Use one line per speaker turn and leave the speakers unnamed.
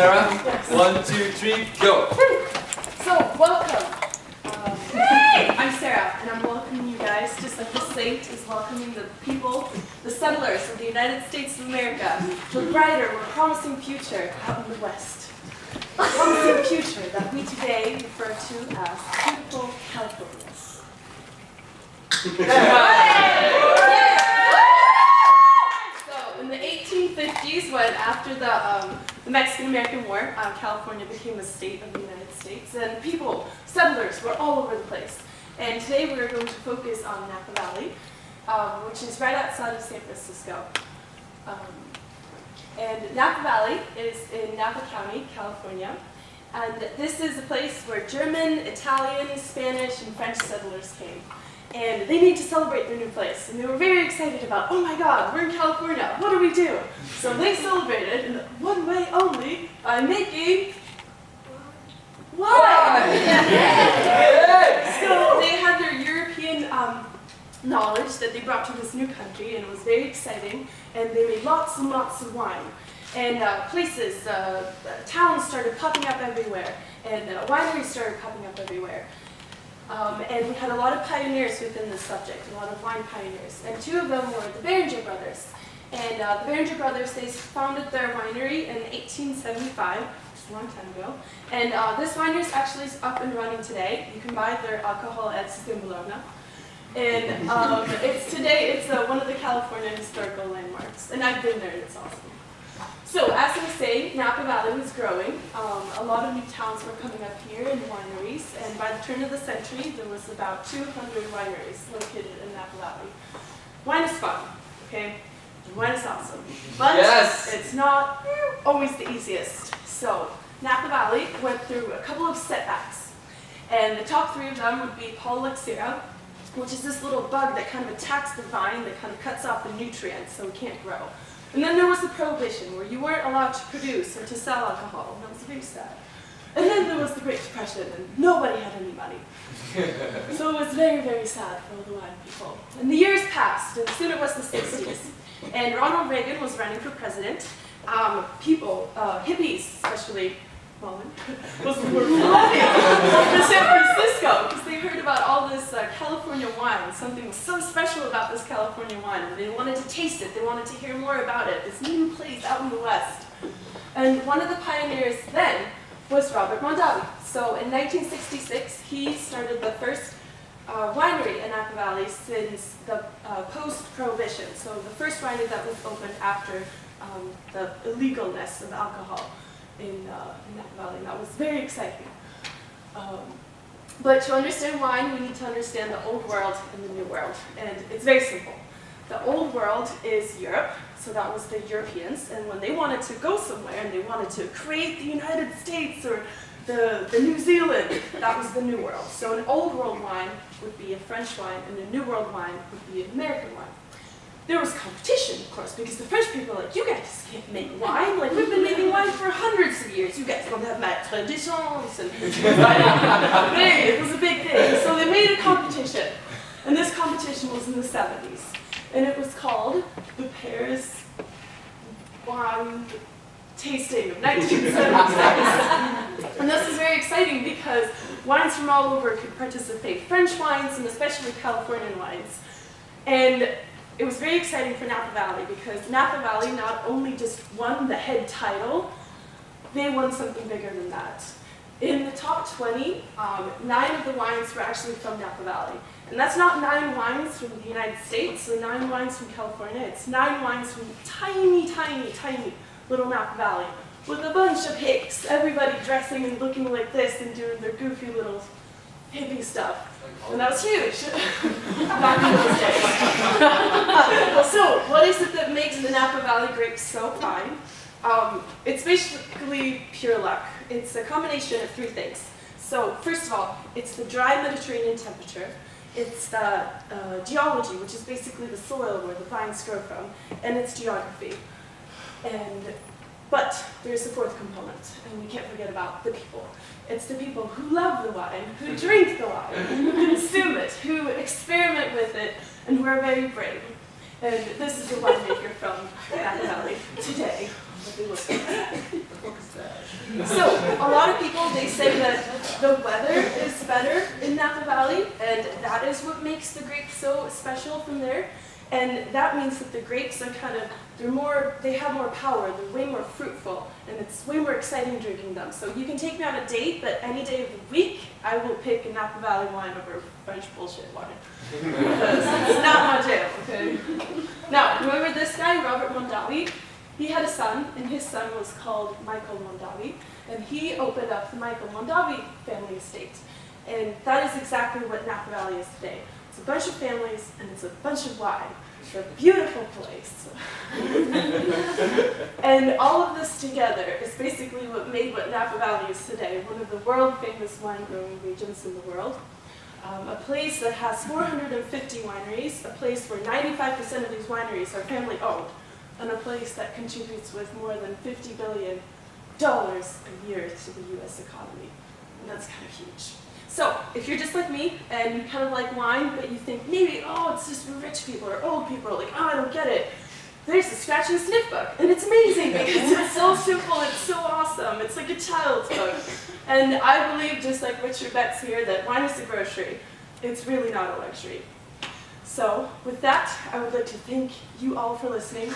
Sarah?
Yes.
1, 2, 3, go!
So, welcome. I'm Sarah, and I'm welcoming you guys, just like the saint is welcoming the people, the settlers of the United States of America, to a brighter, more promising future out in the West. A promising future that we today refer to as beautiful California. So, in the 1850s, when after the Mexican-American War, California became a state of the United States, and people, settlers, were all over the place. And today we're going to focus on Napa Valley, which is right outside of San Francisco. And Napa Valley is in Napa County, California. And this is a place where German, Italian, Spanish, and French settlers came. And they need to celebrate their new place. And they were very excited about, oh my God, we're in California, what do we do? So they celebrated in one way only, by making wine! So they had their European knowledge that they brought to this new country, and it was very exciting, and they made lots and lots of wine. And places, towns started popping up everywhere, and wineries started popping up everywhere. And we had a lot of pioneers within this subject, a lot of wine pioneers. And two of them were the Beringer brothers. And the Beringer brothers, they founded their winery in 1875, just a long time ago. And this winery is actually up and running today. You can buy their alcohol at Bologna. And it's one of the California historical landmarks. And I've been there, and it's awesome. So, as I was saying, Napa Valley was growing. A lot of new towns were coming up here and wineries, and by the turn of the century, there was about 200 wineries located in Napa Valley. Wine is fun, okay? And wine is awesome, but it's not always the easiest. So, Napa Valley went through a couple of setbacks, and the top three of them would be Polyxera, which is this little bug that kind of attacks the vine, that kind of cuts off the nutrients so it can't grow. And then there was the Prohibition, where you weren't allowed to produce or to sell alcohol, and that was very sad. And then there was the Great Depression, and nobody had any money. So it was very, very sad for all the wine people. And the years passed, and soon it was the 60s. And Ronald Reagan was running for president. People, hippies especially, were flooding to San Francisco because they heard about all this California wine. Something was so special about this California wine, and they wanted to taste it. They wanted to hear more about it. This new place out in the West. And one of the pioneers then was Robert Mondavi. So in 1966, he started the first winery in Napa Valley since the post-Prohibition. So the first winery that was opened after the illegalness of alcohol in Napa Valley. That was very exciting. But to understand wine, we need to understand the old world and the new world. And it's very simple. The old world is Europe, so that was the Europeans. And when they wanted to go somewhere and they wanted to create the United States or the New Zealand, that was the New World. So an old world wine would be a French wine, and a New World wine would be an American wine. There was competition, of course, because the French people were like, you guys can't make wine. Like, we've been making wine for hundreds of years. You guys don't have my traditions. And it was a big thing. So they made a competition. And this competition was in the 70s. And it was called the Paris Wine Tasting of 1976. And this is very exciting because wines from all over could participate. French wines and especially Californian wines. And it was very exciting for Napa Valley because Napa Valley not only just won the head title, they won something bigger than that. In the top 20, 9 of the wines were actually from Napa Valley. And that's not 9 wines from the United States or 9 wines from California. It's 9 wines from tiny, tiny, tiny little Napa Valley with a bunch of hicks, everybody dressing and looking like this and doing their goofy little hippie stuff. And that was huge. Back in those days. So, what is it that makes the Napa Valley grapes so fine? It's basically pure luck. It's a combination of 3 things. So, first of all, it's the dry Mediterranean temperature. It's the geology, which is basically the soil where the vines grow from, and it's geography. But there's the 4th component, and we can't forget about the people. It's the people who love the wine, who drink the wine, who consume it, who experiment with it, and who are very brave. And this is a winemaker from Napa Valley today. but they look So, a lot of people, they say that the weather is better in Napa Valley, and that is what makes the grapes so special from there. And that means that the grapes are they have more power, they're way more fruitful, and it's way more exciting drinking them. So you can take me on a date, but any day of the week, I will pick a Napa Valley wine over French bullshit wine. Because it's not my jam, okay? Now, remember this guy, Robert Mondavi? He had a son, and his son was called Michael Mondavi, and he opened up the Michael Mondavi family estate. And that is exactly what Napa Valley is today. It's a bunch of families, and it's a bunch of wine. It's a beautiful place. And all of this together is basically what made what Napa Valley is today, one of the world-famous wine-growing regions in the world. A place that has 450 wineries, a place where 95% of these wineries are family-owned, and a place that contributes with more than $50 billion a year to the U.S. economy. And that's kind of huge. So, if you're just like me, and you kind of like wine, but you think maybe, oh, it's just for rich people or old people, like, oh, I don't get it. There's the Scratch and Sniff book, and it's amazing because it's so simple, it's so awesome, it's like a child's book. And I believe, just like Richard Betts here, that wine is a grocery. It's really not a luxury. So, with that, I would like to thank you all for listening.